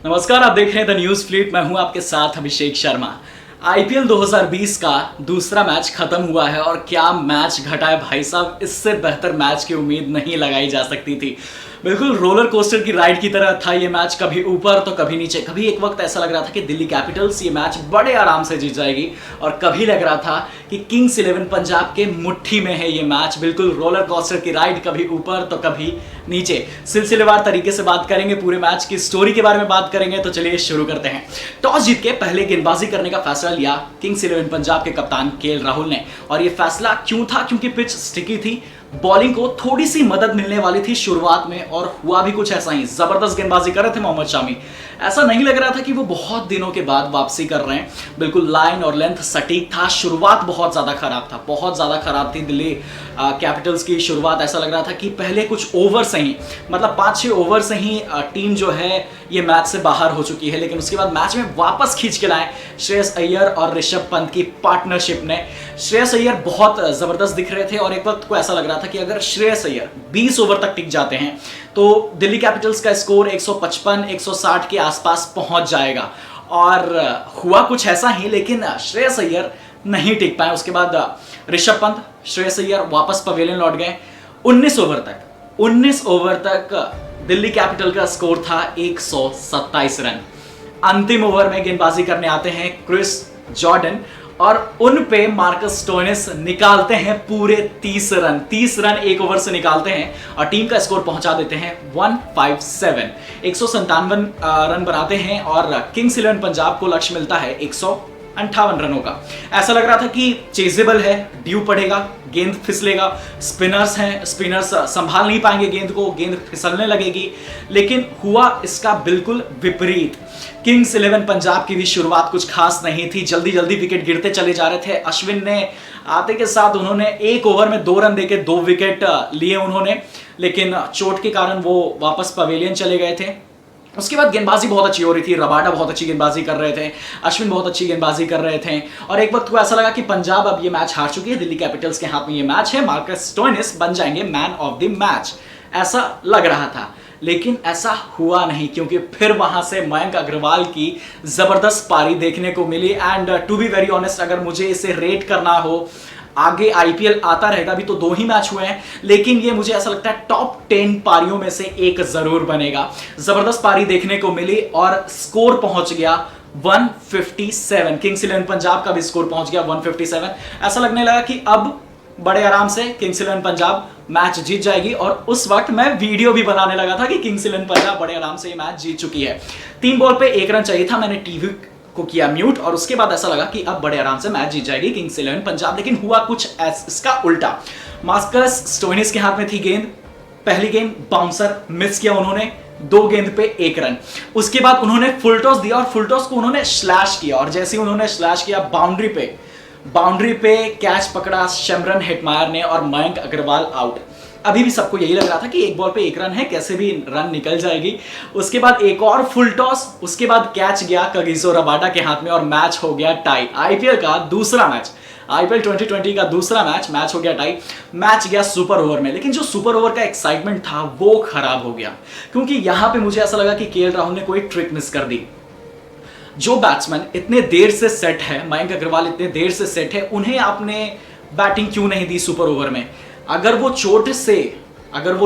नमस्कार, आप देख रहे हैं द न्यूज फ्लीट। मैं हूं आपके साथ अभिषेक शर्मा। आईपीएल 2020 का दूसरा मैच खत्म हुआ है और क्या मैच घटा है भाई साहब। इससे बेहतर मैच की उम्मीद नहीं लगाई जा सकती थी। बिल्कुल रोलर कोस्टर की राइड की तरह था ये मैच, कभी ऊपर तो कभी नीचे। कभी एक वक्त ऐसा लग रहा था कि दिल्ली कैपिटल्स ये मैच बड़े आराम से जीत जाएगी और कभी लग रहा था कि किंग्स 11 पंजाब के मुट्ठी में है ये मैच। बिल्कुल रोलर कोस्टर की राइड, कभी ऊपर तो कभी नीचे। सिलसिलेवार तरीके से बात करेंगे, पूरे मैच की स्टोरी के बारे में बात करेंगे। तो चलिए शुरू करते हैं। टॉस जीत के पहले गेंदबाजी करने का फैसला लिया किंग्स 11 पंजाब के कप्तान केएल राहुल ने। और यह फैसला क्यों था? क्योंकि पिच स्टिकी थी, बॉलिंग को थोड़ी सी मदद मिलने वाली थी शुरुआत में, और हुआ भी कुछ ऐसा ही। जबरदस्त गेंदबाजी कर रहे थे मोहम्मद शामी। ऐसा नहीं लग रहा था कि वो बहुत दिनों के बाद वापसी कर रहे हैं। बिल्कुल लाइन और लेंथ सटीक था। शुरुआत बहुत ज्यादा खराब था, बहुत ज्यादा खराब थी दिल्ली कैपिटल्स की शुरुआत। ऐसा लग रहा था कि पहले कुछ ओवर से ही, मतलब 5-6 ओवर से ही टीम जो है ये मैच से बाहर हो चुकी है। लेकिन उसके बाद मैच में वापस खींच के लाए श्रेयस अय्यर और ऋषभ पंत की पार्टनरशिप ने। श्रेयस अय्यर बहुत जबरदस्त दिख रहे थे और एक वक्त को ऐसा लग रहा था कि अगर श्रेयस अय्यर 20 ओवर तक टिक जाते हैं तो दिल्ली कैपिटल्स का स्कोर 155-160 के आसपास पहुंच जाएगा। और हुआ कुछ ऐसा ही, लेकिन श्रेयस अय्यर नहीं टिक पाए। उसके बाद ऋषभ पंत, श्रेयस अय्यर वापस पवेलियन लौट गए। 19 ओवर तक दिल्ली कैपिटल का स्कोर था 127 रन। अंतिम ओवर में गेंदबाजी करने आते हैं क्रिस जॉर्डन और उन पे मार्कस स्टोइनिस निकालते हैं पूरे 30 रन। 30 रन एक ओवर से निकालते हैं और टीम का स्कोर पहुंचा देते हैं 157। 157 रन बनाते हैं और किंग्स 11 पंजाब को लक्ष्य मिलता है 158 रनों का। ऐसा लग रहा था कि चेजेबल है, ड्यू पड़ेगा, गेंद फिसलेगा। स्पिनर्स हैं, स्पिनर्स संभाल नहीं पाएंगे गेंद को, गेंद फिसलने लगेगी। लेकिन हुआ इसका बिल्कुल विपरीत। किंग्स 11 पंजाब की भी शुरुआत कुछ खास नहीं थी। जल्दी जल्दी विकेट गिरते चले जा रहे थे। अश्विन ने आते के साथ उन्होंने एक ओवर में 2 रन देके 2 विकेट लिए उन्होंने, लेकिन चोट के कारण वो वापस पवेलियन चले गए थे। उसके बाद गेंदबाजी बहुत अच्छी हो रही थी। रबाडा बहुत अच्छी गेंदबाजी कर रहे थे, अश्विन बहुत अच्छी गेंदबाजी कर रहे थे और एक वक्त को ऐसा लगा कि पंजाब अब ये मैच हार चुकी है, दिल्ली कैपिटल्स के हाथ में ये मैच है, मार्कस स्टोइनिस बन जाएंगे मैन ऑफ द मैच, ऐसा लग रहा था। लेकिन ऐसा हुआ नहीं, क्योंकि फिर वहां से मयंक अग्रवाल की जबरदस्त पारी देखने को मिली। And to be very honest, अगर मुझे इसे रेट करना हो, आगे आईपीएल आता रहेगा, अभी तो 2 ही मैच हुए हैं, लेकिन ये मुझे ऐसा लगता है टॉप 10 पारियों में से एक जरूर बनेगा। जबरदस्त पारी देखने को मिली और स्कोर पहुंच गया 157। किंग्स 11 पंजाब का भी स्कोर पहुंच गया 157। ऐसा लगने लगा कि अब बड़े आराम से किंग्स 11 पंजाब मैच जीत जाएगी। और उस वक्त मैं वीडियो भी बनाने लगा था कि किंग्स 11 पंजाब बड़े आराम से ये मैच जीत चुकी है। 3 बॉल पे 1 रन चाहिए था, मैंने टीवी को किया म्यूट और उसके बाद ऐसा लगा कि अब बड़े आराम से मैच जीत जाएगी किंग्स 11 पंजाब। लेकिन हुआ कुछ इसका उल्टा। मार्कस स्टोइनिस के हाथ में थी गेंद। पहली गेंद बाउंसर मिस किया उन्होंने, 2 गेंद पे 1 रन। उसके बाद उन्होंने फुल टॉस दिया और फुल टॉस को उन्होंने स्लैश किया और जैसे ही उन्होंने स्लैश किया बाउंड्री पे कैच पकड़ा शिमरन हेटमायर ने और मयंक अग्रवाल आउट। अभी भी सबको यही लग रहा था कि 1 बॉल पे 1 रन है, कैसे भी रन निकल जाएगी। उसके बाद एक और फुल टॉस, उसके बाद कैच गया कगिसो रबाडा के हाथ में और मैच हो गया टाई। आईपीएल का दूसरा मैच, आईपीएल 2020 का दूसरा मैच हो गया टाई। मैच गया सुपर ओवर में, लेकिन जो सुपर ओवर का एक्साइटमेंट था वो खराब हो गया, क्योंकि यहां पे मुझे ऐसा लगा कि केएल राहुल ने कोई ट्रिक मिस कर दी। जो बैट्समैन इतने देर से सेट है, मयंक अग्रवाल इतने देर से सेट है, उन्हें आपने बैटिंग क्यों नहीं दी सुपर ओवर में? अगर वो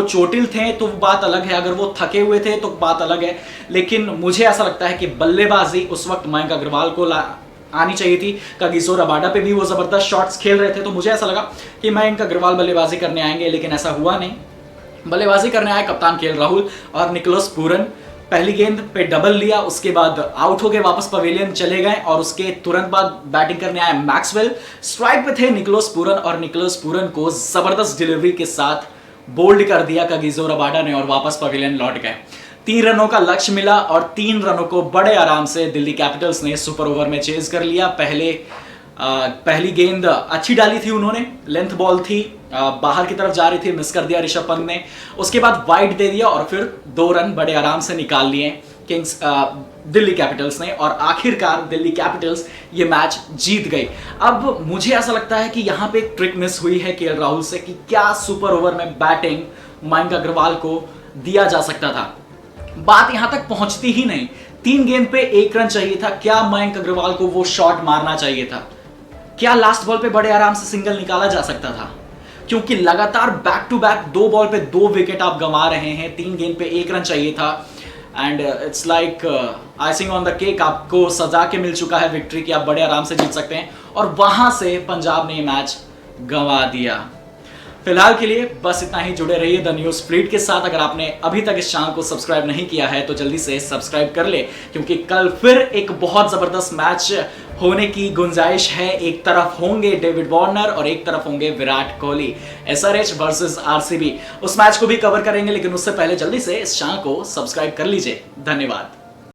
चोटिल थे तो बात अलग है, अगर वो थके हुए थे तो बात अलग है। लेकिन मुझे ऐसा लगता है कि बल्लेबाजी उस वक्त मयंक अग्रवाल को आनी चाहिए थी। कगिसो रबाडा पे भी वो जबरदस्त शॉट्स खेल रहे थे, तो मुझे ऐसा लगा कि मयंक अग्रवाल बल्लेबाजी करने आएंगे, लेकिन ऐसा हुआ नहीं। बल्लेबाजी करने आए कप्तान केएल राहुल और निकोलस पूरन। पहली गेंद पे डबल लिया, उसके बाद आउट हो गए, वापस पवेलियन चले गए और उसके तुरंत बाद बैटिंग करने आए मैक्सवेल। स्ट्राइक पे थे निकोलस पूरन और निकोलस पूरन को जबरदस्त डिलीवरी के साथ बोल्ड कर दिया कगिसो रबाडा ने और वापस पवेलियन लौट गए। 3 रनों का लक्ष्य मिला और 3 रनों को बड़े आराम से दिल्ली कैपिटल्स ने सुपर ओवर में चेज कर लिया। पहली गेंद अच्छी डाली थी उन्होंने, लेंथ बॉल थी, बाहर की तरफ जा रही थी, मिस कर दिया ऋषभ पंत ने। उसके बाद वाइड दे दिया और फिर 2 रन बड़े आराम से निकाल लिए दिल्ली कैपिटल्स ने और आखिरकार दिल्ली कैपिटल्स ये मैच जीत गई। अब मुझे ऐसा लगता है कि यहाँ पे एक ट्रिक मिस हुई है केएल राहुल से कि क्या सुपर ओवर में बैटिंग मयंक अग्रवाल को दिया जा सकता था। बात यहां तक पहुंचती ही नहीं। 3 गेंद पे 1 रन चाहिए था। क्या मयंक अग्रवाल को वो शॉट मारना चाहिए था? क्या लास्ट बॉल पे बड़े आराम से सिंगल निकाला जा सकता था? क्योंकि लगातार बैक टू बैक 2 बॉल पे 2 विकेट आप गंवा रहे हैं। 3 गेंद पे 1 रन चाहिए था and it's like icing on the cake. आपको सजा के मिल चुका है विक्ट्री कि आप बड़े आराम से जीत सकते हैं, और वहां से पंजाब ने मैच गंवा दिया। फिलहाल के लिए बस इतना ही। जुड़े रहिए द न्यूज़ फ्लीट के साथ। अगर आपने अभी तक इस चैनल को सब्सक्राइब नहीं किया है तो जल्दी से सब्सक्राइब कर ले, क्योंकि कल फिर एक बहुत जबरदस्त मैच होने की गुंजाइश है। एक तरफ होंगे डेविड वार्नर और एक तरफ होंगे Virat Kohli. SRH versus RCB, उस मैच को भी कवर करेंगे, लेकिन उससे पहले जल्दी से इस चैनल को सब्सक्राइब कर लीजिए। धन्यवाद।